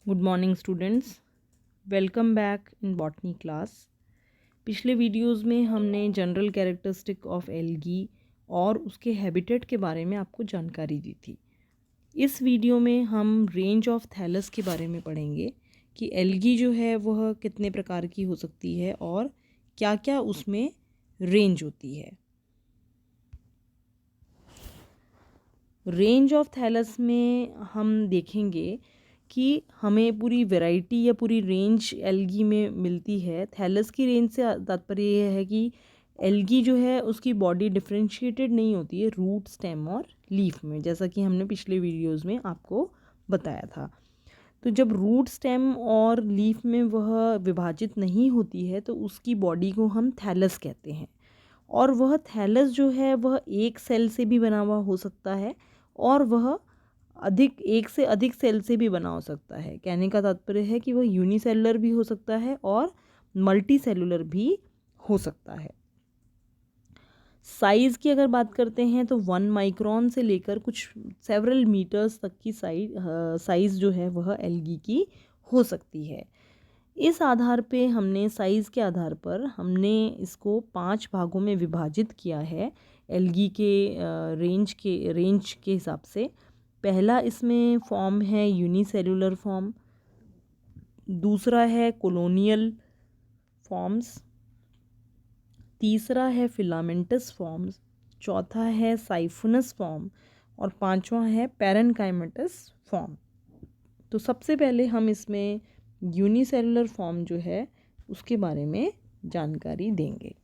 Good morning students, welcome back in botany class. पिछले videos में हमने जनरल कैरेक्टरिस्टिक ऑफ एल्गी और उसके हैबिटेट के बारे में आपको जानकारी दी थी। इस वीडियो में हम रेंज ऑफ थैलस के बारे में पढ़ेंगे कि एल्गी जो है वह कितने प्रकार की हो सकती है और क्या क्या उसमें रेंज होती है। रेंज ऑफ थैलस में हम देखेंगे कि हमें पूरी वैरायटी या पूरी रेंज एल्गी में मिलती है। थैलस की रेंज से तात्पर्य यह है कि एल्गी जो है उसकी बॉडी डिफरेंशिएटेड नहीं होती है रूट, स्टेम और लीफ में, जैसा कि हमने पिछले वीडियोस में आपको बताया था। तो जब रूट, स्टेम और लीफ में वह विभाजित नहीं होती है तो उसकी बॉडी को हम थैलस कहते हैं। और वह थैलस जो है वह एक सेल से भी बना हुआ हो सकता है और वह एक से अधिक सेल से भी बना हो सकता है। कहने का तात्पर्य है कि वह यूनिसेलुलर भी हो सकता है और मल्टी सेलुलर भी हो सकता है। साइज़ की अगर बात करते हैं तो 1 माइक्रोन से लेकर कुछ सेवरल मीटर्स तक की साइज़ जो है वह एल्गी की हो सकती है। इस आधार पे हमने साइज़ के आधार पर हमने इसको 5 भागों में विभाजित किया है एल्गी के रेंज के हिसाब से। पहला इसमें फॉर्म है यूनिसेलुलर फॉर्म, दूसरा है कॉलोनियल फॉर्म्स, तीसरा है फिलामेंटस फॉर्म्स, चौथा है साइफोनस फॉर्म और पांचवा है पैरेनकाइमेटस फॉर्म। तो सबसे पहले हम इसमें यूनिसेलुलर फॉर्म जो है उसके बारे में जानकारी देंगे।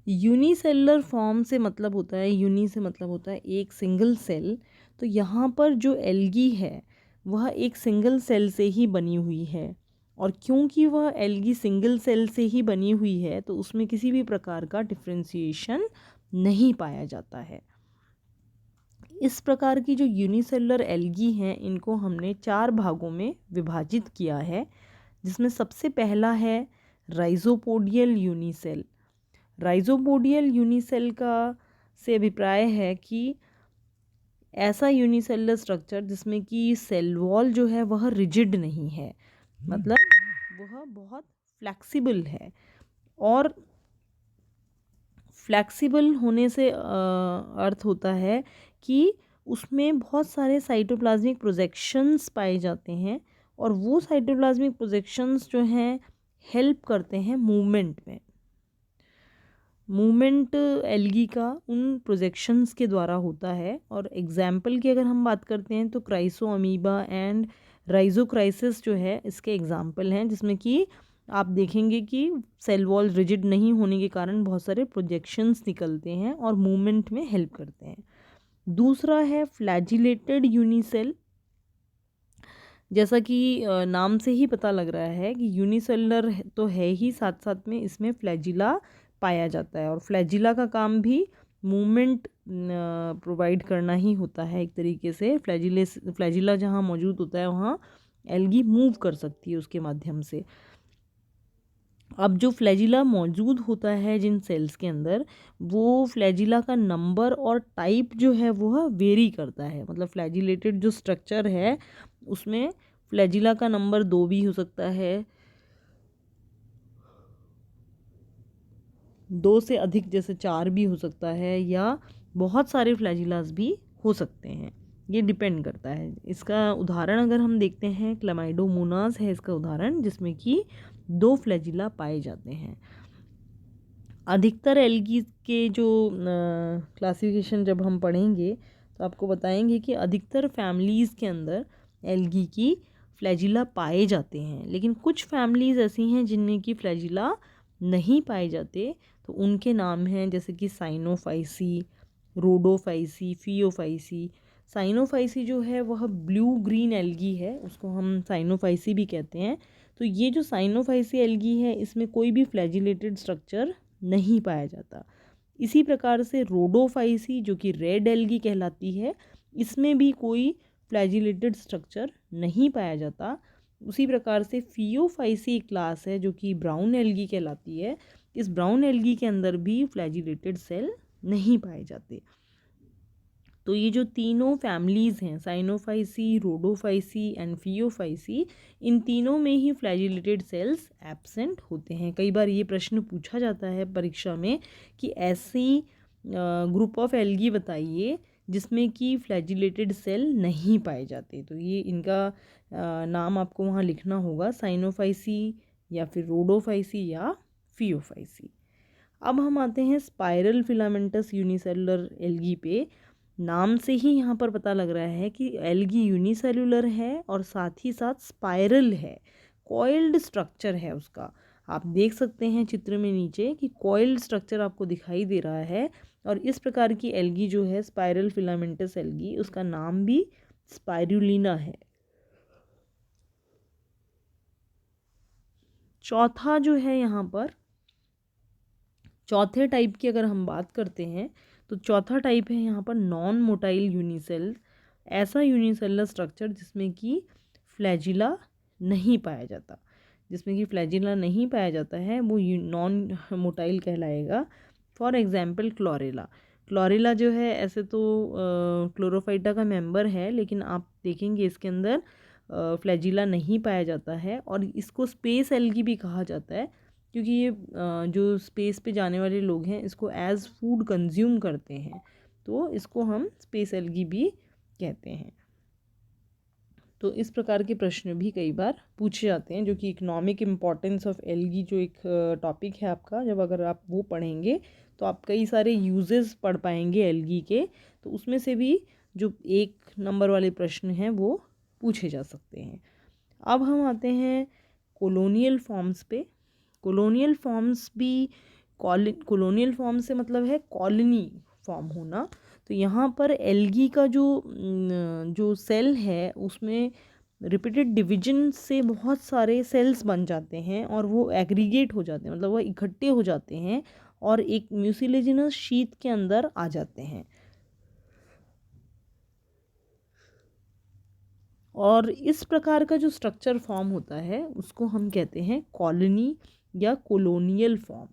यूनिसेलुलर फॉर्म से मतलब होता है, यूनि से मतलब होता है एक सिंगल सेल। तो यहाँ पर जो एल्गी है वह एक सिंगल सेल से ही बनी हुई है और क्योंकि वह एल्गी सिंगल सेल से ही बनी हुई है तो उसमें किसी भी प्रकार का डिफ्रेंशिएशन नहीं पाया जाता है। इस प्रकार की जो यूनिसेलुलर एल्गी हैं इनको हमने 4 भागों में विभाजित किया है, जिसमें सबसे पहला है राइजोपोडियल यूनिसेल। राइजोपोडियल यूनिसेल का से अभिप्राय है कि ऐसा यूनिसेलुलर स्ट्रक्चर जिसमें कि सेल वॉल जो है वह रिजिड नहीं है, मतलब वह बहुत फ्लेक्सिबल है। और फ्लेक्सिबल होने से अर्थ होता है कि उसमें बहुत सारे साइटोप्लाज्मिक प्रोजेक्शंस पाए जाते हैं और वो साइटोप्लाज्मिक प्रोजेक्शंस जो हैं हेल्प करते हैं मूवमेंट में। मूवमेंट एल्गी का उन प्रोजेक्शंस के द्वारा होता है। और एग्जाम्पल की अगर हम बात करते हैं तो क्राइसो अमीबा एंड राइजोक्राइसिस जो है इसके एग्जाम्पल हैं, जिसमें कि आप देखेंगे कि सेल वॉल रिजिड नहीं होने के कारण बहुत सारे प्रोजेक्शंस निकलते हैं और मूवमेंट में हेल्प करते हैं। दूसरा है फ्लैजिलेटेड यूनिसेल। जैसा कि नाम से ही पता लग रहा है कि यूनिसेलुलर तो है ही, साथ साथ में इसमें फ्लैजिला पाया जाता है और फ्लैजिला का काम भी मूवमेंट प्रोवाइड करना ही होता है। एक तरीके से फ्लैजिला जहाँ मौजूद होता है वहाँ एल्गी मूव कर सकती है उसके माध्यम से। अब जो फ्लैजिला मौजूद होता है जिन सेल्स के अंदर, वो फ्लैजिला का नंबर और टाइप जो है वह वेरी करता है। मतलब फ्लैजिलेटेड जो स्ट्रक्चर है उसमें फ्लैजिला का नंबर 2 भी हो सकता है, 2 से अधिक जैसे 4 भी हो सकता है, या बहुत सारे फ्लैजिलास भी हो सकते हैं। ये डिपेंड करता है। इसका उदाहरण अगर हम देखते हैं, क्लामाइडोमोनास है इसका उदाहरण, जिसमें कि 2 फ्लैजिला पाए जाते हैं। अधिकतर एल्गी के जो क्लासिफिकेशन जब हम पढ़ेंगे तो आपको बताएंगे कि अधिकतर फैमिलीज़ के अंदर एल्गी की फ्लैजिला पाए जाते हैं, लेकिन कुछ फैमिलीज़ ऐसी हैं जिनमें कि फ्लैजिला नहीं पाए जाते। तो उनके नाम हैं जैसे कि साइनोफाइसी, रोडोफाइसी, फियोफाइसी। साइनोफाइसी जो है वह ब्लू ग्रीन एल्गी है, उसको हम साइनोफाइसी भी कहते हैं। तो ये जो साइनोफाइसी एल्गी है इसमें कोई भी फ्लैजिलेटेड स्ट्रक्चर नहीं पाया जाता। इसी प्रकार से रोडोफाइसी जो कि रेड एल्गी कहलाती है, इसमें भी कोई फ्लैजिलेटेड स्ट्रक्चर नहीं पाया जाता। उसी प्रकार से फियोफाइसी क्लास है जो कि ब्राउन एल्गी कहलाती है। इस ब्राउन एल्गी के अंदर भी फ्लैजिलेटेड सेल नहीं पाए जाते। तो ये जो तीनों फैमिलीज़ हैं, साइनोफाइसी, रोडोफाइसी एंड फियोफाइसी, इन तीनों में ही फ्लैजिलेटेड सेल्स एब्सेंट होते हैं। कई बार ये प्रश्न पूछा जाता है परीक्षा में कि ऐसी ग्रुप ऑफ एल्गी बताइए जिसमें कि फ्लैजिलेटेड सेल नहीं पाए जाते। तो ये इनका नाम आपको वहाँ लिखना होगा, साइनोफाइसी या फिर रोडोफाइसी या फियोफाइसी। अब हम आते हैं स्पाइरल फिलामेंटस यूनिसेलुलर एल्गी पे। नाम से ही यहाँ पर पता लग रहा है कि एल्गी यूनिसेलुलर है और साथ ही साथ स्पाइरल है, कॉइल्ड स्ट्रक्चर है उसका। आप देख सकते हैं चित्र में नीचे कि कॉइल्ड स्ट्रक्चर आपको दिखाई दे रहा है। और इस प्रकार की एल्गी जो है स्पाइरल फिलामेंटस एल्गी, उसका नाम भी स्पाइरुलिना है। चौथा जो है यहाँ पर, चौथे टाइप की अगर हम बात करते हैं तो चौथा टाइप है यहाँ पर नॉन मोटाइल यूनिसेल। ऐसा यूनिसेलर स्ट्रक्चर जिसमें कि फ्लैजिला नहीं पाया जाता, जिसमें कि फ्लैजिला नहीं पाया जाता है वो नॉन मोटाइल कहलाएगा। For example chlorella. क्लोरेला जो है ऐसे तो क्लोरोफाइटा का मेंबर है, लेकिन आप देखेंगे इसके अंदर फ्लैजिला नहीं पाया जाता है। और इसको स्पेस एल्गी भी कहा जाता है, क्योंकि ये जो स्पेस पे जाने वाले लोग हैं इसको एज फूड कंज्यूम करते हैं, तो इसको हम स्पेस एल्गी भी कहते हैं। तो इस प्रकार के प्रश्न भी कई बार पूछे जाते हैं, जो कि इकोनॉमिक इम्पॉर्टेंस ऑफ एल्गी जो एक टॉपिक है आपका, जब अगर आप वो पढ़ेंगे तो आप कई सारे यूजेस पढ़ पाएंगे एल्गी के। तो उसमें से भी जो 1 नंबर वाले प्रश्न हैं वो पूछे जा सकते हैं। अब हम आते हैं कॉलोनियल फॉर्म्स पे। कॉलोनियल फॉर्म्स भी, कॉलोनियल फॉर्म से मतलब है कॉलोनी फॉर्म होना। तो यहाँ पर एल्गी का जो सेल है उसमें रिपीटेड डिवीजन से बहुत सारे सेल्स बन जाते हैं और वो एग्रीगेट हो जाते हैं, मतलब वो इकट्ठे हो जाते हैं और एक म्यूसिलेजिनस शीट के अंदर आ जाते हैं। और इस प्रकार का जो स्ट्रक्चर फॉर्म होता है उसको हम कहते हैं कॉलोनी या कॉलोनियल फॉर्म।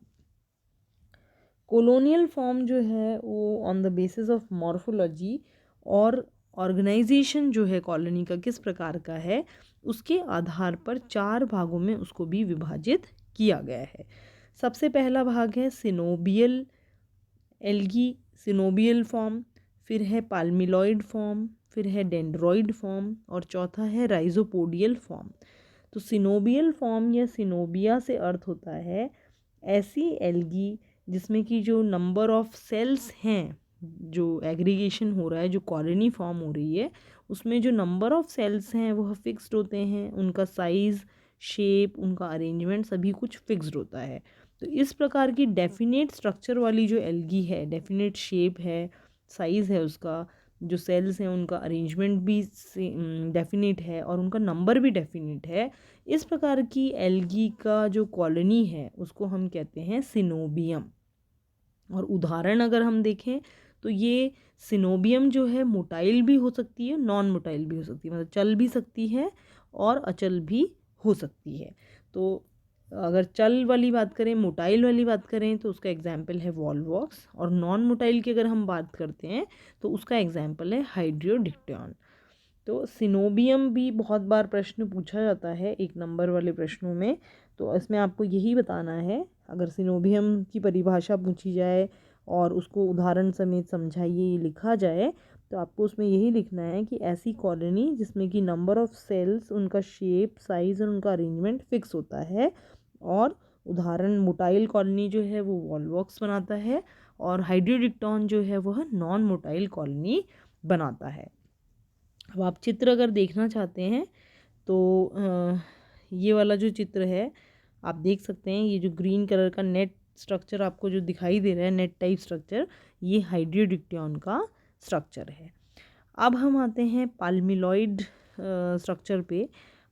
कॉलोनियल फॉर्म जो है वो on the basis of morphology और ऑर्गेनाइजेशन जो है कॉलोनी का किस प्रकार का है उसके आधार पर 4 भागों में उसको भी विभाजित किया गया है। सबसे पहला भाग है सिनोबियल एल्गी, सिनोबियल फॉर्म, फिर है पाल्मिलॉइड फॉर्म, फिर है डेंड्रॉइड फॉर्म और चौथा है राइजोपोडियल फॉर्म। तो सिनोबियल फॉर्म या सिनोबिया से अर्थ होता है ऐसी एल्गी जिसमें कि जो नंबर ऑफ सेल्स हैं, जो एग्रीगेशन हो रहा है, जो कॉलोनी फॉर्म हो रही है, उसमें जो नंबर ऑफ सेल्स हैं वह फिक्स्ड होते हैं, उनका साइज़, शेप, उनका अरेंजमेंट सभी कुछ फिक्स्ड होता है। तो इस प्रकार की डेफिनेट स्ट्रक्चर वाली जो एल्गी है, डेफिनेट शेप है, साइज़ है उसका, जो सेल्स हैं उनका अरेंजमेंट भी डेफिनेट है और उनका नंबर भी डेफिनेट है, इस प्रकार की एल्गी का जो कॉलोनी है उसको हम कहते हैं सिनोबियम। और उदाहरण अगर हम देखें तो ये सिनोबियम जो है मोटाइल भी हो सकती है, नॉन मोटाइल भी हो सकती है, मतलब चल भी सकती है और अचल भी हो सकती है। तो अगर चल वाली बात करें, मोटाइल वाली बात करें तो उसका एग्जाम्पल है वॉल्वॉक्स, और नॉन मोटाइल की अगर हम बात करते हैं तो उसका एग्जाम्पल है हाइड्रोडिक्टोन। तो सिनोबियम भी बहुत बार प्रश्न पूछा जाता है 1 नंबर वाले प्रश्नों में। तो इसमें आपको यही बताना है, अगर सिनोबियम की परिभाषा पूछी जाए और उसको उदाहरण समेत समझाइए लिखा जाए, तो आपको उसमें यही लिखना है कि ऐसी कॉलोनी जिसमें कि नंबर ऑफ सेल्स, उनका शेप, साइज़ और उनका अरेंजमेंट फिक्स होता है। और उदाहरण मोटाइल कॉलोनी जो है वो वॉल्वॉक्स बनाता है और हाइड्रोडिक्टोन जो है वह नॉन मोटाइल कॉलोनी बनाता है। अब आप चित्र अगर देखना चाहते हैं तो ये वाला जो चित्र है आप देख सकते हैं, ये जो ग्रीन कलर का नेट स्ट्रक्चर आपको जो दिखाई दे रहा है, नेट टाइप स्ट्रक्चर, ये हाइड्रोडिक्टोन का स्ट्रक्चर है। अब हम आते हैं पाल्मिलॉइड स्ट्रक्चर पे।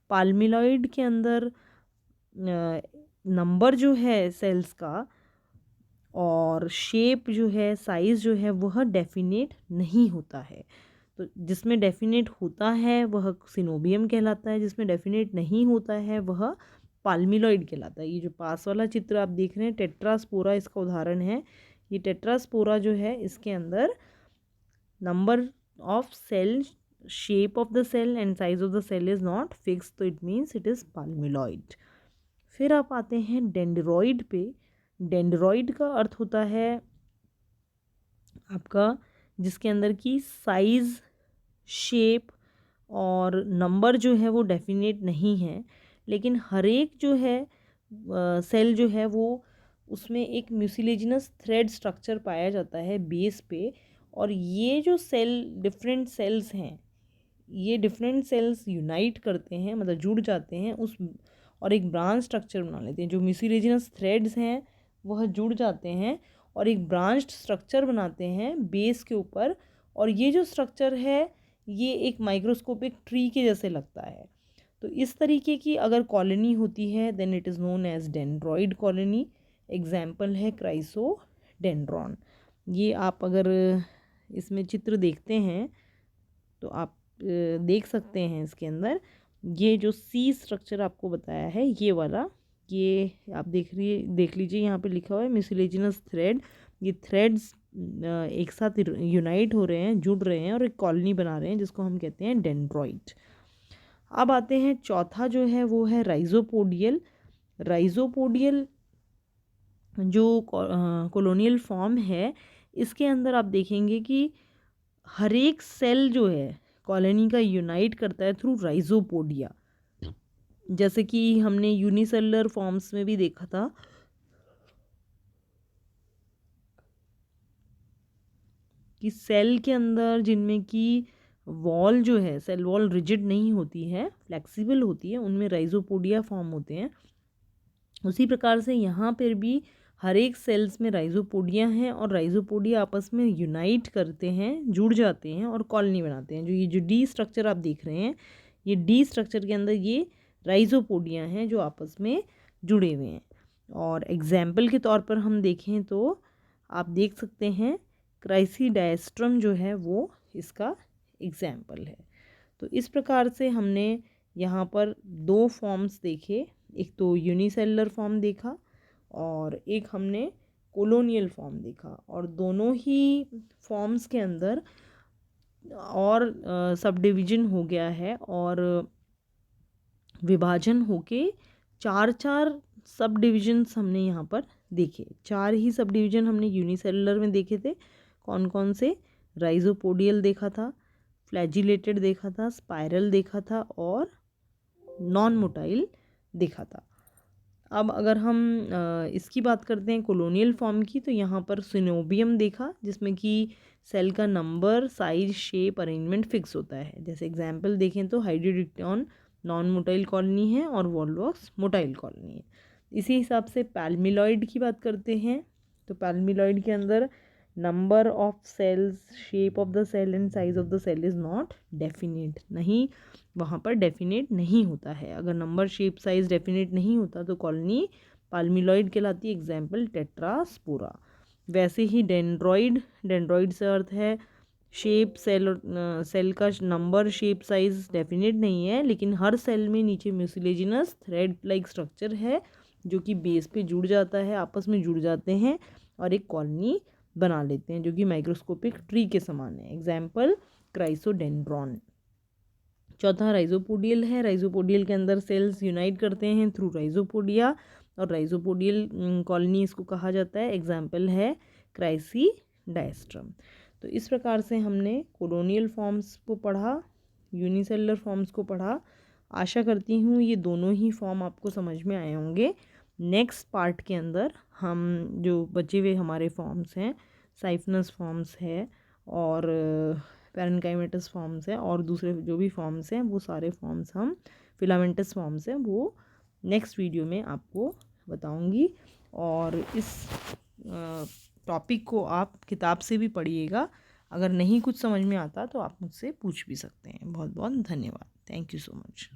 पाल्मिलॉइड के अंदर नंबर जो है सेल्स का और शेप जो है, साइज़ जो है वह डेफिनेट नहीं होता है। तो जिसमें डेफिनेट होता है वह सिनोबियम कहलाता है, जिसमें डेफिनेट नहीं होता है वह पाल्मिलॉइड कहलाता है। ये जो पास वाला चित्र आप देख रहे हैं टेट्रास्पोरा इसका उदाहरण है। ये टेट्रास्पोरा जो है इसके अंदर number of cell, shape of the cell and size of the cell is not fixed, तो it means it is palmilloid. फिर आप आते हैं डेंड्रॉइड पे. डेंड्रॉइड का अर्थ होता है आपका जिसके अंदर की साइज़, शेप और नंबर जो है वो डेफिनेट नहीं है, लेकिन हर एक जो है सेल जो है वो उसमें एक म्यूसिलेजिनस थ्रेड स्ट्रक्चर पाया जाता है बेस पे. और ये जो सेल डिफरेंट सेल्स हैं, ये डिफरेंट सेल्स यूनाइट करते हैं, मतलब जुड़ जाते हैं उस और एक ब्रांच स्ट्रक्चर बना लेते हैं. जो म्यूसिलेजिनस थ्रेड्स हैं वह जुड़ जाते हैं और एक ब्रांच्ड स्ट्रक्चर बनाते हैं बेस के ऊपर. और ये जो स्ट्रक्चर है ये एक माइक्रोस्कोपिक ट्री के जैसे लगता है. तो इस तरीके की अगर कॉलोनी होती है then it is known as dendroid colony. Example है क्राइसोडेंड्रॉन. ये आप अगर इसमें चित्र देखते हैं तो आप देख सकते हैं इसके अंदर ये जो सी स्ट्रक्चर आपको बताया है ये वाला, ये आप देख लीजिए यहाँ पे लिखा हुआ है म्यूसिलेजिनस थ्रेड. ये थ्रेड्स एक साथ यूनाइट हो रहे हैं, जुड़ रहे हैं और एक कॉलोनी बना रहे हैं जिसको हम कहते हैं डेंड्रॉइड. अब आते हैं चौथा जो है वो है राइजोपोडियल. राइजोपोडियल जो कॉलोनियल फॉर्म है इसके अंदर आप देखेंगे कि हर एक सेल जो है कॉलोनी का यूनाइट करता है थ्रू राइजोपोडिया. जैसे कि हमने यूनिसेलुलर फॉर्म्स में भी देखा था कि सेल के अंदर जिनमें कि वॉल जो है सेल वॉल रिजिड नहीं होती है, फ्लेक्सिबल होती है, उनमें राइजोपोडिया फॉर्म होते हैं. उसी प्रकार से यहाँ पर भी हर एक सेल्स में राइजोपोडिया हैं और राइजोपोडिया आपस में यूनाइट करते हैं, जुड़ जाते हैं और कॉलोनी बनाते हैं. ये जो डी स्ट्रक्चर आप देख रहे हैं, ये डी स्ट्रक्चर के अंदर ये राइजोपोडिया हैं जो आपस में जुड़े हुए हैं. और एग्जाम्पल के तौर पर हम देखें तो आप देख सकते हैं क्राइसीडायस्ट्रम जो है वो इसका एग्जाम्पल है. तो इस प्रकार से हमने यहाँ पर दो फॉर्म्स देखे, एक तो यूनिसेलुलर फॉर्म देखा और एक हमने कोलोनियल फॉर्म देखा. और दोनों ही फॉर्म्स के अंदर और सब डिवीजन हो गया है और विभाजन होके चार सब डिविजन्स हमने यहाँ पर देखे. 4 ही सब डिवीजन हमने यूनिसेलुलर में देखे थे. कौन कौन से? राइजोपोडियल देखा था, फ्लैजिलेटेड देखा था, स्पाइरल देखा था और नॉन मोटाइल देखा था. अब अगर हम इसकी बात करते हैं कोलोनियल फॉर्म की, तो यहाँ पर सिनोबियम देखा जिसमें कि सेल का number, size, shape, arrangement fix होता है. जैसे एग्जांपल देखें तो हाइड्रोडिक्टोन नॉन मोटाइल कॉलोनी है और वॉलवॉक्स मोटाइल कॉलोनी है. इसी हिसाब से पैल्मिलॉइड की बात करते हैं तो पैल्मिलॉइड के अंदर number of cells, shape of the cell and size of the cell is not definite. नहीं, वहाँ पर डेफिनेट नहीं होता है. अगर नंबर, शेप, साइज डेफिनेट नहीं होता तो कॉलोनी पैल्मिलॉइड कहलाती है. एग्जाम्पल टेट्रास्पोरा. वैसे ही डेंड्रॉइड से अर्थ है शेप, सेल का नंबर, शेप, साइज डेफिनेट नहीं है, लेकिन हर सेल में नीचे म्यूसिलेजिनस थ्रेड लाइक स्ट्रक्चर है जो कि बेस पे जुड़ जाता है, आपस में जुड़ जाते हैं और एक कॉलोनी बना लेते हैं जो कि माइक्रोस्कोपिक ट्री के समान है. एग्जाम्पल क्राइसोडेंड्रॉन. चौथा राइजोपोडियल है. राइजोपोडियल के अंदर सेल्स यूनाइट करते हैं थ्रू राइजोपोडिया और राइजोपोडियल कॉलोनी इसको कहा जाता है. एग्जाम्पल है क्राइसीडायस्ट्रम. तो इस प्रकार से हमने कोलोनियल फॉर्म्स को पढ़ा, यूनिसेलुलर फॉर्म्स को पढ़ा. आशा करती हूँ ये दोनों ही फॉर्म आपको समझ में आए होंगे. नेक्स्ट पार्ट के अंदर हम जो बचे हुए हमारे फॉर्म्स हैं, साइफनस फॉर्म्स है और पैरेन्काइमेटस फॉर्म्स है और दूसरे जो भी फॉर्म्स हैं वो सारे फॉर्म्स हम, फिलामेंटस फॉर्म्स हैं, वो नेक्स्ट वीडियो में आपको बताऊंगी. और इस टॉपिक को आप किताब से भी पढ़िएगा. अगर नहीं कुछ समझ में आता तो आप मुझसे पूछ भी सकते हैं. बहुत बहुत धन्यवाद. Thank you so much.